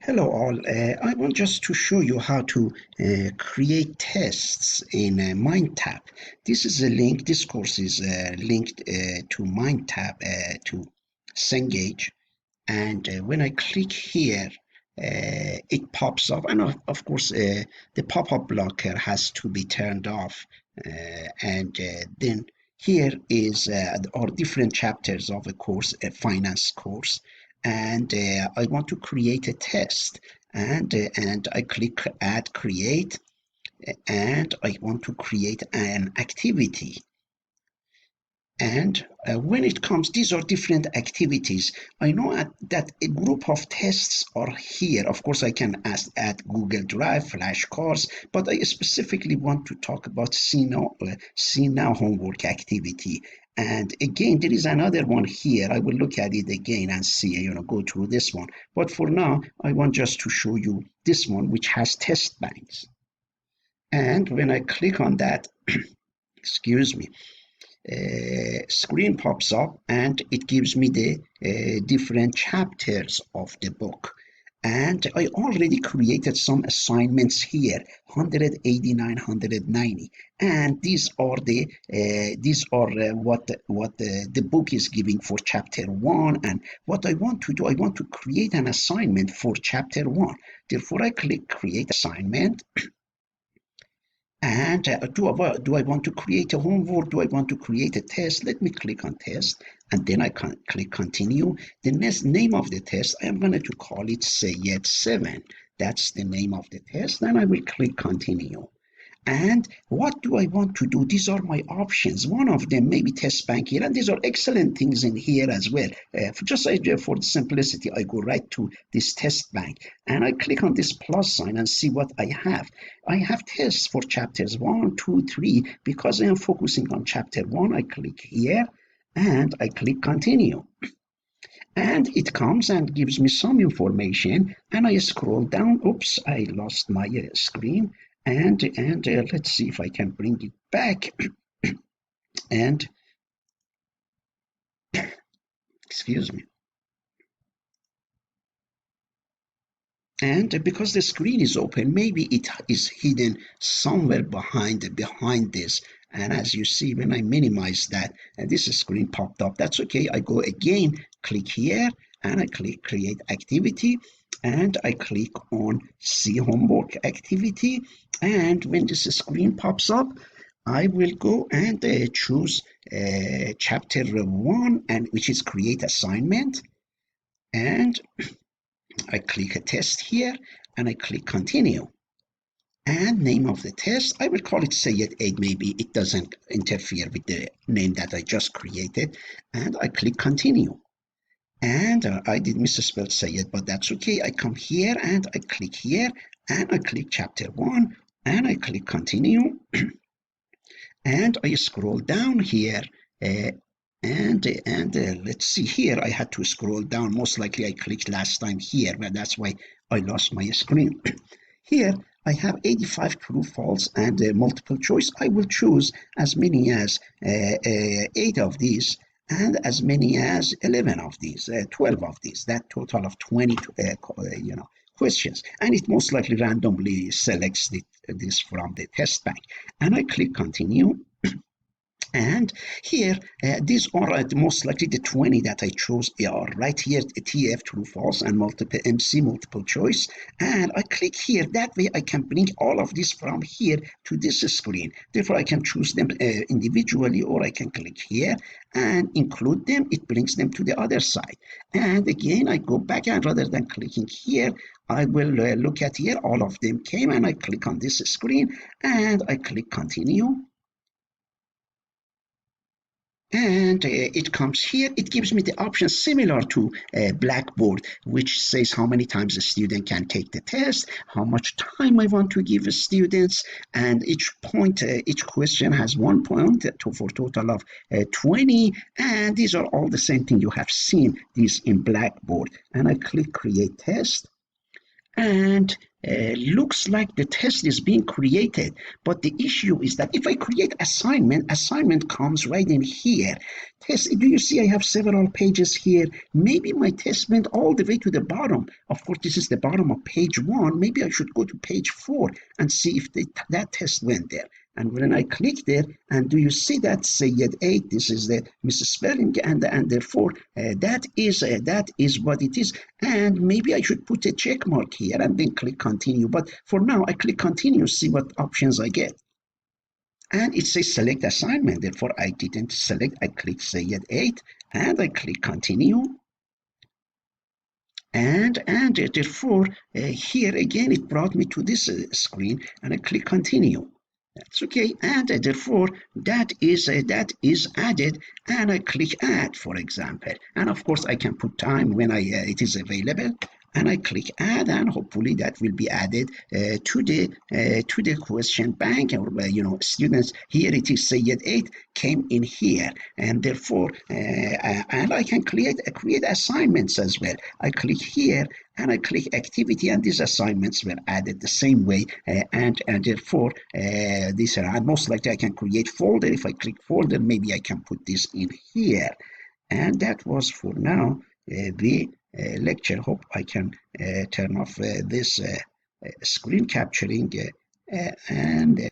Hello all. I want just to show you how to create tests in MindTap. This is a link. This course is linked to MindTap to Cengage. And when I click here, it pops up. And of course, the pop-up blocker has to be turned off. And then here is our different chapters of a course, a finance course, and I want to create a test, and I click add create, and I want to create an activity. And when it comes, these are different activities. I know that a group of tests are here. Of course, I can add Google Drive, flashcards, but I specifically want to talk about See Now homework activity. And again, there is another one here. I will look at it again and see, go through this one. But for now, I want just to show you this one, which has test banks. And when I click on that, excuse me, screen pops up and it gives me the different chapters of the book. And I already created some assignments here, 189, 190, and these are what the book is giving for chapter one. And what I want to do, I want to create an assignment for chapter one. Therefore, I click create assignment. And do I want to create a homework? Do I want to create a test? Let me click on test, and then I can click continue. The next name of the test, I am going to call it Sayed 7. That's the name of the test, and I will click continue. And what do I want to do? These are my options. One of them may be test bank here, and these are excellent things in here as well. For the simplicity, I go right to this test bank, and I click on this plus sign and see what I have. I have tests for chapters 1, 2, 3. Because I am focusing on chapter 1, I click here, and I click continue. And it comes and gives me some information, and I scroll down. Oops, I lost my screen. And let's see if I can bring it back. And excuse me. And because the screen is open, maybe it is hidden somewhere behind this. And as you see, when I minimize that, and this screen popped up, that's okay. I go again, click here, and I click create activity, and I click on see homework activity. And when this screen pops up, I will go and choose chapter 1, and which is create assignment. And I click a test here, and I click continue. And name of the test, I will call it Sayed 8. Maybe it doesn't interfere with the name that I just created. And I click continue. And I did misspell Sayed, but that's okay. I come here and I click here, and I click chapter 1, and I click continue. And I scroll down here, and let's see here. I had to scroll down. Most likely I clicked last time here, but that's why I lost my screen. Here I have 85 true, false, and multiple choice. I will choose as many as 8 of these, and as many as 11 of these, 12 of these. That total of 20, questions. And it most likely randomly selects this from the test bank. And I click continue. And here, these are most likely the 20 that I chose are right here, TF, true, false, and multiple MC, multiple choice. And I click here. That way I can bring all of this from here to this screen. Therefore, I can choose them individually, or I can click here and include them. It brings them to the other side. And again, I go back, and rather than clicking here, I will look at here. All of them came, and I click on this screen, and I click continue. And it comes here. It gives me the option similar to Blackboard, which says how many times a student can take the test, how much time I want to give the students, and each question has 1 point for a total of 20. And these are all the same thing. You have seen these in Blackboard. And I click create test. And looks like the test is being created, but the issue is that if I create assignment comes right in here. Test, do you see I have several pages here? Maybe my test went all the way to the bottom. Of course, this is the bottom of page 1. Maybe I should go to page 4 and see if that test went there. And when I click there, and do you see that Sayyid 8? This is the misspelling, and therefore that is what it is. And maybe I should put a check mark here and then click continue. But for now, I click continue, see what options I get. And it says select assignment. Therefore, I didn't select. I click Sayyid 8 and I click continue. And therefore, here again, it brought me to this screen, and I click continue. That's okay, and therefore that is added, and I click add, for example, and of course I can put time when it is available, and I click add, and hopefully that will be added to the question bank, or students. Here it is Sayyid 8 came in here, and therefore and I can create assignments as well. I click here and I click activity, and these assignments were added the same way, and therefore this, and most likely I can create folder. If I click folder, maybe I can put this in here. And that was for now the lecture. Hope I can turn off this screen capturing and